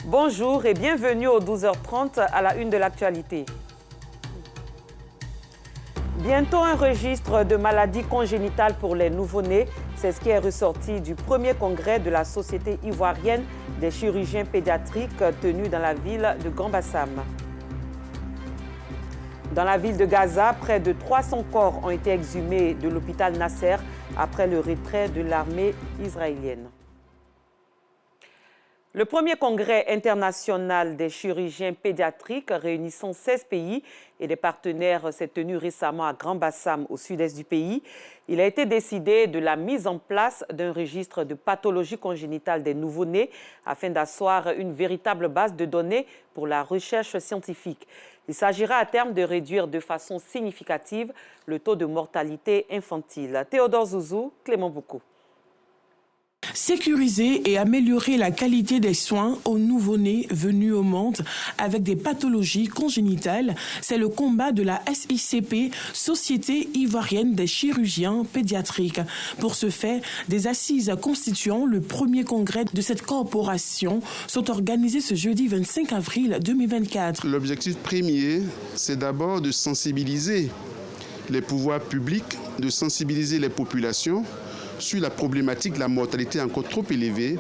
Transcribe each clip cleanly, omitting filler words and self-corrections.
Bonjour et bienvenue aux 12h30 à la une de l'actualité. Bientôt un registre de maladies congénitales pour les nouveau-nés. C'est ce qui est ressorti du premier congrès de la Société ivoirienne des chirurgiens pédiatriques tenu dans la ville de Grand-Bassam. Dans la ville de Gaza, près de 300 corps ont été exhumés de l'hôpital Nasser après le retrait de l'armée israélienne. Le premier congrès international des chirurgiens pédiatriques réunissant 16 pays et des partenaires s'est tenu récemment à Grand-Bassam, au sud-est du pays. Il a été décidé de la mise en place d'un registre de pathologies congénitales des nouveau-nés afin d'asseoir une véritable base de données pour la recherche scientifique. Il s'agira à terme de réduire de façon significative le taux de mortalité infantile. Théodore Zouzou, Clément Boukou. Sécuriser et améliorer la qualité des soins aux nouveau-nés venus au monde avec des pathologies congénitales, c'est le combat de la SICP, Société ivoirienne des chirurgiens pédiatriques. Pour ce fait, des assises constituant le premier congrès de cette corporation sont organisées ce jeudi 25 avril 2024. L'objectif premier, c'est d'abord de sensibiliser les pouvoirs publics, de sensibiliser les populations sur la problématique de la mortalité encore trop élevée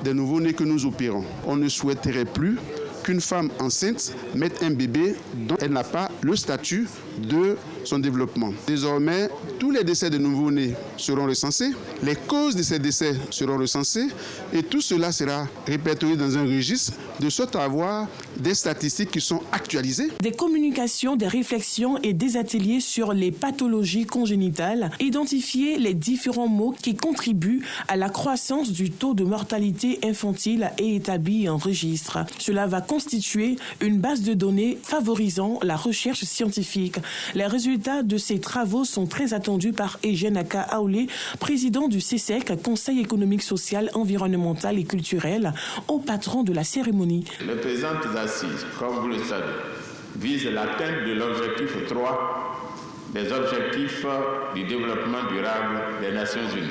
des nouveau-nés que nous opérons. On ne souhaiterait plus qu'une femme enceinte mette un bébé dont elle n'a pas le statut de son développement. Désormais, tous les décès de nouveau-nés seront recensés, les causes de ces décès seront recensées et tout cela sera répertorié dans un registre de sorte à avoir des statistiques qui sont actualisées. Des communications, des réflexions et des ateliers sur les pathologies congénitales, identifier les différents maux qui contribuent à la croissance du taux de mortalité infantile et établir un registre. Cela va constituer une base de données favorisant la recherche scientifique. Les résultats de ces travaux sont très attendus par Eugène Aka Aoulé, président du CSEC, Conseil économique, social, environnemental et culturel, au patron de la cérémonie. Les présentes assises, comme vous le savez, visent l'atteinte de l'objectif 3 des objectifs du développement durable des Nations Unies.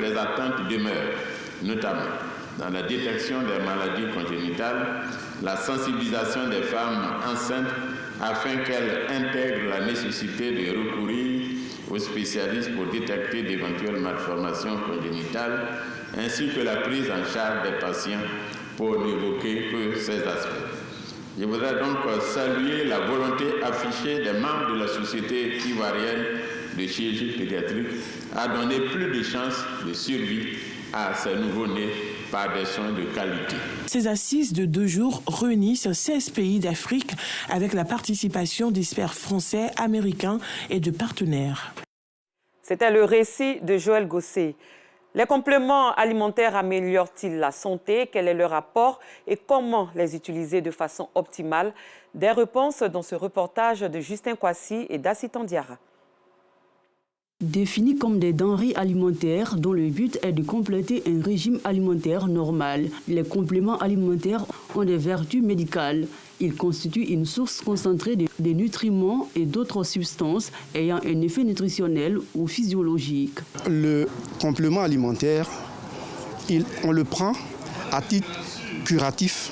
Les attentes demeurent, notamment dans la détection des maladies congénitales, la sensibilisation des femmes enceintes afin qu'elles intègrent la nécessité de recourir aux spécialistes pour détecter d'éventuelles malformations congénitales, ainsi que la prise en charge des patients pour n'évoquer que ces aspects. Je voudrais donc saluer la volonté affichée des membres de la Société ivoirienne de chirurgie pédiatrique à donner plus de chances de survie à ces nouveau-nés par des soins de qualité. Ces assises de 2 jours réunissent 16 pays d'Afrique avec la participation d'experts français, américains et de partenaires. C'était le récit de Joël Gosset. Les compléments alimentaires améliorent-ils la santé? Quel est leur apport et comment les utiliser de façon optimale? Des réponses dans ce reportage de Justin Kwasi et d'Assitan Diarra. Définis comme des denrées alimentaires dont le but est de compléter un régime alimentaire normal. Les compléments alimentaires ont des vertus médicales. Ils constituent une source concentrée de nutriments et d'autres substances ayant un effet nutritionnel ou physiologique. Le complément alimentaire, on le prend à titre curatif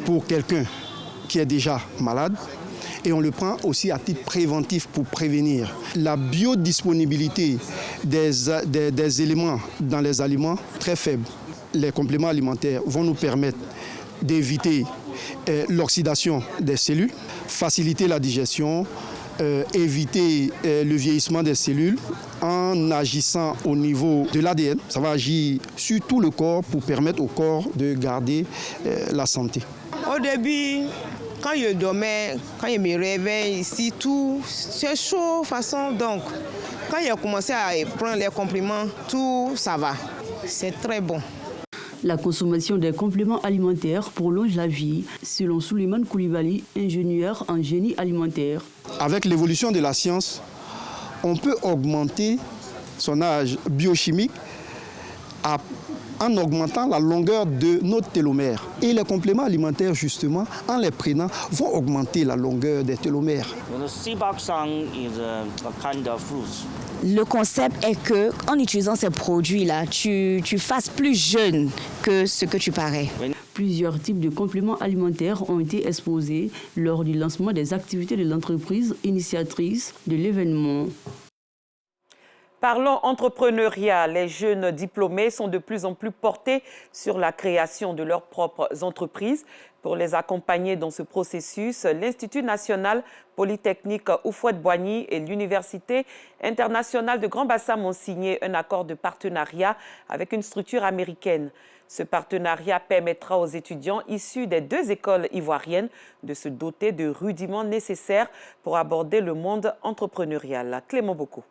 pour quelqu'un qui est déjà malade. Et on le prend aussi à titre préventif pour prévenir. La biodisponibilité des éléments dans les aliments très faible. Les compléments alimentaires vont nous permettre d'éviter l'oxydation des cellules, faciliter la digestion, éviter le vieillissement des cellules en agissant au niveau de l'ADN. Ça va agir sur tout le corps pour permettre au corps de garder la santé. Au début, quand je dormais, quand je me réveille ici, tout, c'est chaud façon. Donc, quand j'ai commencé à prendre les compléments, tout ça va. C'est très bon. La consommation des compléments alimentaires prolonge la vie, selon Souleymane Koulibaly, ingénieur en génie alimentaire. Avec l'évolution de la science, on peut augmenter son âge biochimique en augmentant la longueur de nos télomères. Et les compléments alimentaires, justement, en les prenant, vont augmenter la longueur des télomères. Le concept est qu'en utilisant ces produits-là, tu fasses plus jeune que ce que tu parais. Plusieurs types de compléments alimentaires ont été exposés lors du lancement des activités de l'entreprise initiatrice de l'événement. Parlons entrepreneuriat. Les jeunes diplômés sont de plus en plus portés sur la création de leurs propres entreprises. Pour les accompagner dans ce processus, l'Institut national polytechnique Houphouët-Boigny et l'Université internationale de Grand Bassam ont signé un accord de partenariat avec une structure américaine. Ce partenariat permettra aux étudiants issus des deux écoles ivoiriennes de se doter de rudiments nécessaires pour aborder le monde entrepreneurial. Clément Boko.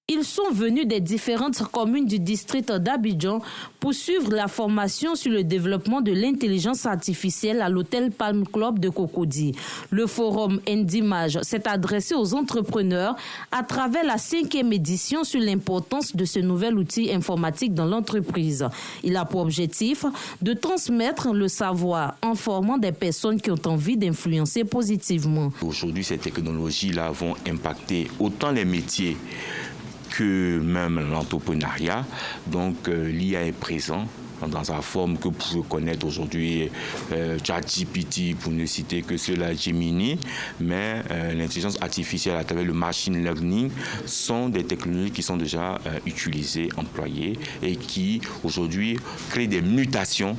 Ils sont venus des différentes communes du district d'Abidjan pour suivre la formation sur le développement de l'intelligence artificielle à l'hôtel Palm Club de Cocody. Le forum Ndimage s'est adressé aux entrepreneurs à travers la 5e édition sur l'importance de ce nouvel outil informatique dans l'entreprise. Il a pour objectif de transmettre le savoir en formant des personnes qui ont envie d'influencer positivement. Aujourd'hui, ces technologies-là vont impacter autant les métiers que même l'entrepreneuriat. Donc l'IA est présent dans sa forme que vous pouvez connaître aujourd'hui, ChatGPT pour ne citer que cela, Gemini, mais l'intelligence artificielle à travers le machine learning sont des technologies qui sont déjà utilisées, employées et qui aujourd'hui créent des mutations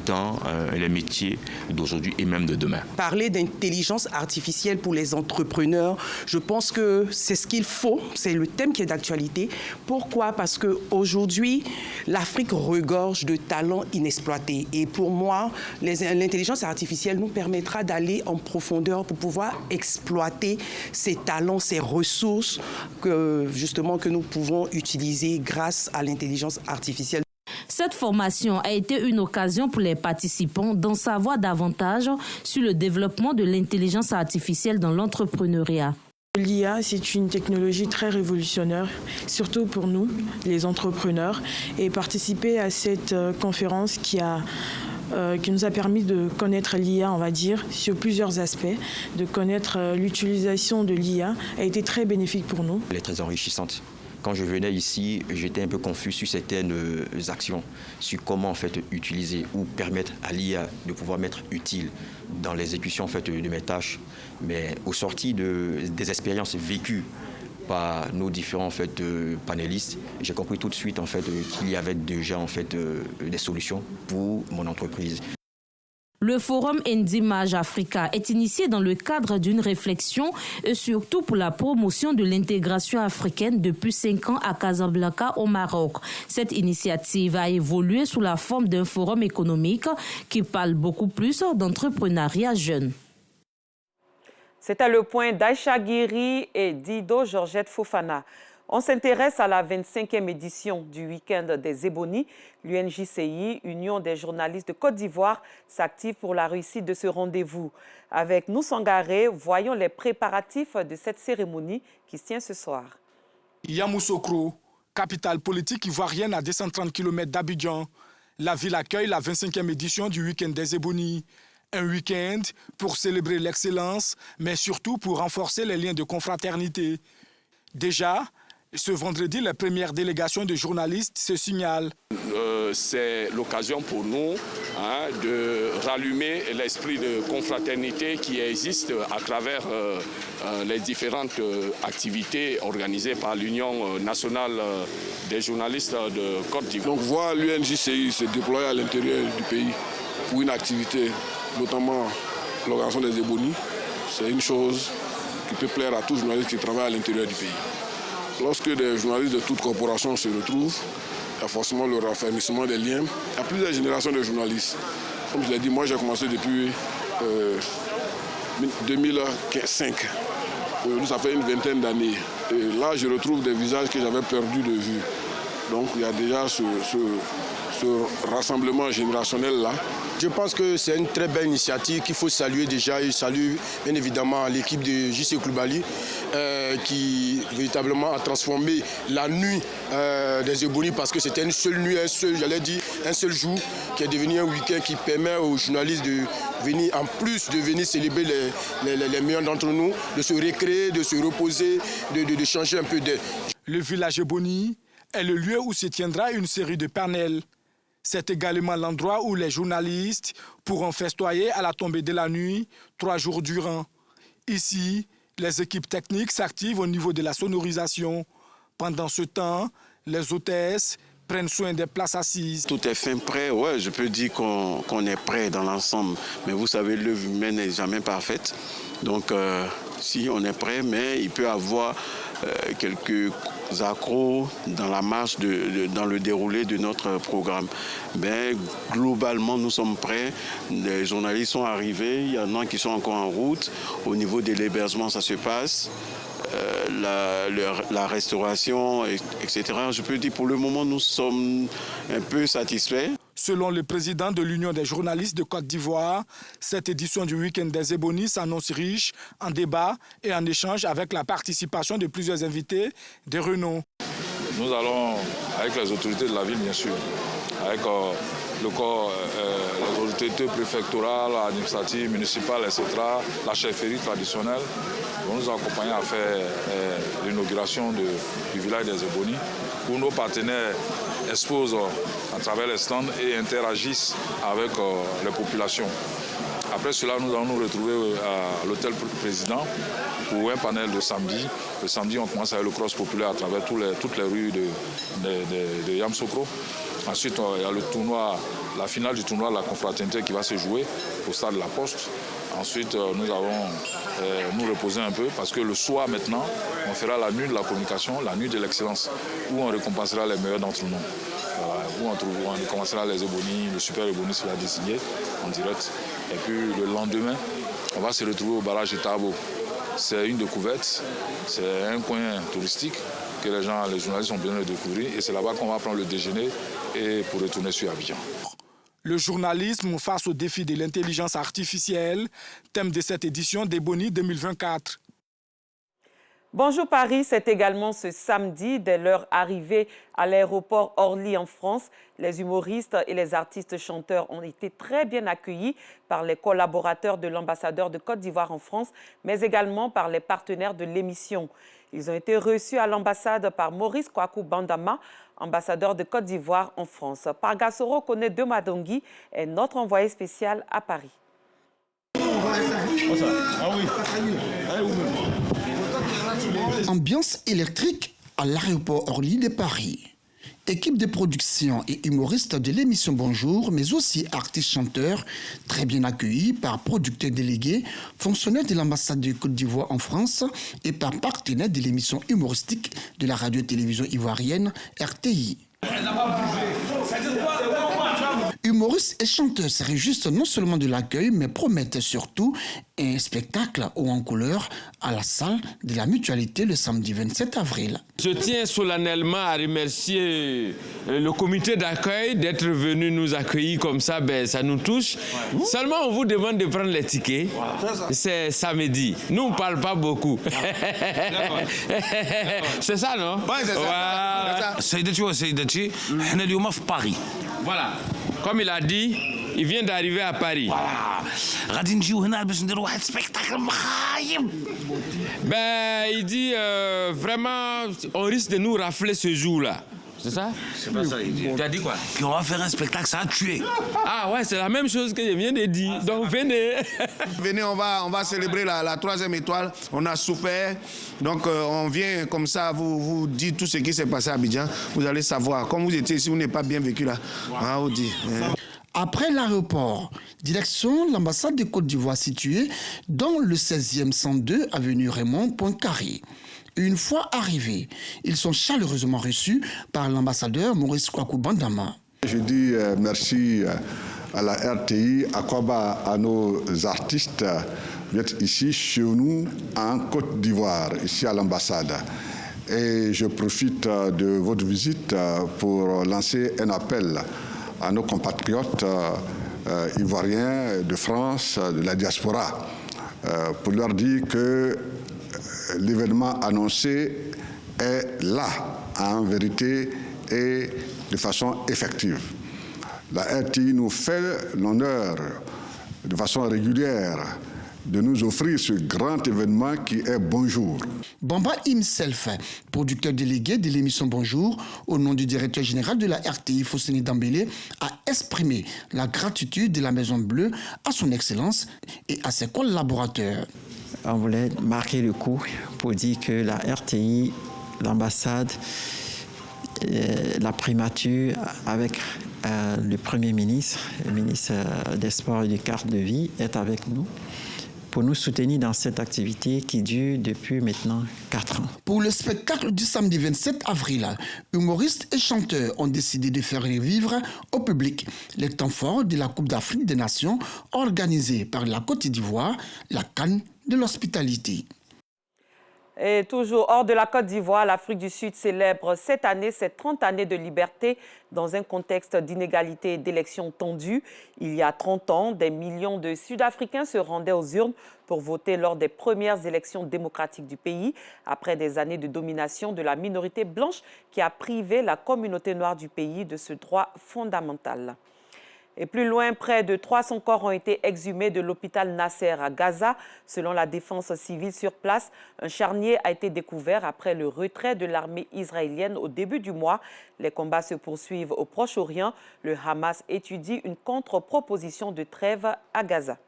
dans les métiers d'aujourd'hui et même de demain. Parler d'intelligence artificielle pour les entrepreneurs, je pense que c'est ce qu'il faut, c'est le thème qui est d'actualité. Pourquoi? Parce qu'aujourd'hui, l'Afrique regorge de talents inexploités. Et pour moi, l'intelligence artificielle nous permettra d'aller en profondeur pour pouvoir exploiter ces talents, ces ressources que nous pouvons utiliser grâce à l'intelligence artificielle. Cette formation a été une occasion pour les participants d'en savoir davantage sur le développement de l'intelligence artificielle dans l'entrepreneuriat. L'IA, c'est une technologie très révolutionnaire, surtout pour nous, les entrepreneurs. Et participer à cette conférence qui nous a permis de connaître l'IA, on va dire, sur plusieurs aspects, de connaître l'utilisation de l'IA, a été très bénéfique pour nous. Elle est très enrichissante. Quand je venais ici, j'étais un peu confus sur certaines actions, sur comment en fait utiliser ou permettre à l'IA de pouvoir m'être utile dans l'exécution en fait de mes tâches. Mais au sorti des expériences vécues par nos différents panélistes, j'ai compris tout de suite en fait qu'il y avait déjà en fait des solutions pour mon entreprise. Le forum Ndimage Africa est initié dans le cadre d'une réflexion et surtout pour la promotion de l'intégration africaine depuis 5 ans à Casablanca au Maroc. Cette initiative a évolué sous la forme d'un forum économique qui parle beaucoup plus d'entrepreneuriat jeune. C'était le point d'Aïcha Guiri et d'Ido Georgette Fofana. On s'intéresse à la 25e édition du Week-end des Ébonies. L'UNJCI, Union des journalistes de Côte d'Ivoire, s'active pour la réussite de ce rendez-vous. Avec nous, Sangaré, voyons les préparatifs de cette cérémonie qui se tient ce soir. Yamoussoukro, capitale politique ivoirienne à 230 km d'Abidjan. La ville accueille la 25e édition du Week-end des Ébonies. Un week-end pour célébrer l'excellence, mais surtout pour renforcer les liens de confraternité. Déjà, ce vendredi, les premières délégations de journalistes se signalent. C'est l'occasion pour nous de rallumer l'esprit de confraternité qui existe à travers les différentes activités organisées par l'Union nationale des journalistes de Côte d'Ivoire. Donc voir l'UNJCI se déployer à l'intérieur du pays pour une activité, notamment l'organisation des Ébonies, c'est une chose qui peut plaire à tous journalistes qui travaillent à l'intérieur du pays. Lorsque des journalistes de toute corporation se retrouvent, il y a forcément le raffermissement des liens. Il y a plusieurs générations de journalistes. Comme je l'ai dit, moi j'ai commencé depuis 2005. Ça fait une vingtaine d'années. Et là, je retrouve des visages que j'avais perdus de vue. Donc il y a déjà ce rassemblement générationnel-là. Je pense que c'est une très belle initiative qu'il faut saluer déjà. Et je salue bien évidemment l'équipe de JC Koulibaly qui véritablement a transformé la nuit des Ébonies parce que c'était une seule nuit, un seul jour qui est devenu un week-end qui permet aux journalistes de venir, en plus de venir célébrer les meilleurs d'entre nous, de se récréer, de se reposer, de changer un peu d'air. Le village Éboni est le lieu où se tiendra une série de panels. C'est également l'endroit où les journalistes pourront festoyer à la tombée de la nuit, 3 jours durant. Ici, les équipes techniques s'activent au niveau de la sonorisation. Pendant ce temps, les hôtesses prennent soin des places assises. Tout est fin prêt, ouais, je peux dire qu'on est prêt dans l'ensemble. Mais vous savez, l'œuvre humaine n'est jamais parfaite. Donc, si on est prêt, mais il peut y avoir quelques accros dans la marche, dans le déroulé de notre programme. Mais globalement, nous sommes prêts. Les journalistes sont arrivés, il y en a qui sont encore en route. Au niveau de l'hébergement, ça se passe. La restauration, etc. Je peux dire pour le moment, nous sommes un peu satisfaits. Selon le président de l'Union des journalistes de Côte d'Ivoire, cette édition du Week-end des Ebonies s'annonce riche en débats et en échanges avec la participation de plusieurs invités de renom. Nous allons, avec les autorités de la ville bien sûr, avec le corps, les autorités préfectorales, administratives, municipales, etc., la chefferie traditionnelle, vont nous accompagner à faire l'inauguration du village des Ebonies, où nos partenaires exposent à travers les stands et interagissent avec les populations. Après cela, nous allons nous retrouver à l'hôtel président pour un panel de samedi. Le samedi, on commence avec le cross populaire à travers toutes les rues de Yamoussoukro. Ensuite, il y a le tournoi, la finale du tournoi de la confraternité qui va se jouer au stade de la Poste. Ensuite, nous allons nous reposer un peu parce que le soir maintenant, on fera la nuit de la communication, la nuit de l'excellence, où on récompensera les meilleurs d'entre nous. Où on récompensera les Ebonies, le super Ebony sera désigné en direct. Et puis le lendemain, on va se retrouver au barrage de Tabo. C'est une découverte, c'est un coin touristique que les journalistes ont besoin de découvrir. Et c'est là-bas qu'on va prendre le déjeuner et pour retourner sur Abidjan. Le journalisme face au défi de l'intelligence artificielle, thème de cette édition d'Ebony 2024. Bonjour Paris, c'est également ce samedi, dès leur arrivée à l'aéroport Orly en France. Les humoristes et les artistes chanteurs ont été très bien accueillis par les collaborateurs de l'ambassadeur de Côte d'Ivoire en France, mais également par les partenaires de l'émission. Ils ont été reçus à l'ambassade par Maurice Kwaku Bandama, ambassadeur de Côte d'Ivoire en France. Pargasoro Kone de Madongui est notre envoyé spécial à Paris. Ambiance électrique à l'aéroport Orly de Paris. Équipe de production et humoristes de l'émission Bonjour, mais aussi artistes-chanteurs, très bien accueillis par producteurs délégués, fonctionnaires de l'ambassade de Côte d'Ivoire en France et par partenaires de l'émission humoristique de la radio-télévision ivoirienne RTI. Humoristes et chanteurs se réjouissent non seulement de l'accueil, mais promettent surtout un spectacle haut en couleur à la salle de la Mutualité le samedi 27 avril. Je tiens solennellement à remercier le comité d'accueil d'être venu nous accueillir comme ça, ça nous touche. Ouais. Seulement, on vous demande de prendre les tickets. Voilà. C'est samedi. Nous, on ne parle pas beaucoup. C'est ça, non? Oui, c'est ça. Saïdati wa Saïdati, on est au Paris. Voilà. Comme il a dit, il vient d'arriver à Paris. Il dit vraiment, on risque de nous rafler ce jour-là. C'est ça? C'est pas ça, il dit. Tu as dit quoi? Qu'on va faire un spectacle, ça a tué. Ah ouais, c'est la même chose que je viens de dire. Donc venez. Venez, on va célébrer la 3e étoile. On a souffert. Donc on vient comme ça vous dire tout ce qui s'est passé à Abidjan. Vous allez savoir. Comme vous étiez ici, vous n'êtes pas bien vécu là. Ah, on dit. Après l'aéroport, direction l'ambassade de Côte d'Ivoire située dans le 16e 102 avenue Raymond Poincaré. Une fois arrivés, ils sont chaleureusement reçus par l'ambassadeur Maurice Kwaku Bandama. Je dis merci à la RTI, à nos artistes d'être ici chez nous en Côte d'Ivoire, ici à l'ambassade. Et je profite de votre visite pour lancer un appel à nos compatriotes ivoiriens de France, de la diaspora, pour leur dire que l'événement annoncé est là, en vérité et de façon effective. La RTI nous fait l'honneur, de façon régulière, de nous offrir ce grand événement qui est Bonjour. Bamba himself, producteur délégué de l'émission Bonjour, au nom du directeur général de la RTI, Fousseni Dambélé, a exprimé la gratitude de la Maison Bleue à son Excellence et à ses collaborateurs. On voulait marquer le coup pour dire que la RTI, l'ambassade, la primature avec le Premier ministre, le ministre des Sports et des Cartes de Vie est avec nous pour nous soutenir dans cette activité qui dure depuis maintenant 4 ans. Pour le spectacle du samedi 27 avril, humoristes et chanteurs ont décidé de faire revivre au public les temps forts de la Coupe d'Afrique des Nations organisée par la Côte d'Ivoire, la CAN de l'hospitalité. Et toujours hors de la Côte d'Ivoire, l'Afrique du Sud célèbre cette année ses 30 années de liberté dans un contexte d'inégalité et d'élections tendues. Il y a 30 ans, des millions de Sud-Africains se rendaient aux urnes pour voter lors des premières élections démocratiques du pays, après des années de domination de la minorité blanche qui a privé la communauté noire du pays de ce droit fondamental. Et plus loin, près de 300 corps ont été exhumés de l'hôpital Nasser à Gaza. Selon la défense civile sur place, un charnier a été découvert après le retrait de l'armée israélienne au début du mois. Les combats se poursuivent au Proche-Orient. Le Hamas étudie une contre-proposition de trêve à Gaza.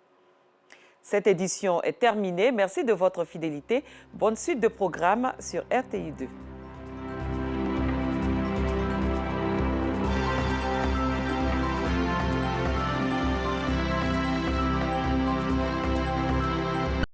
Cette édition est terminée. Merci de votre fidélité. Bonne suite de programmes sur RTI2.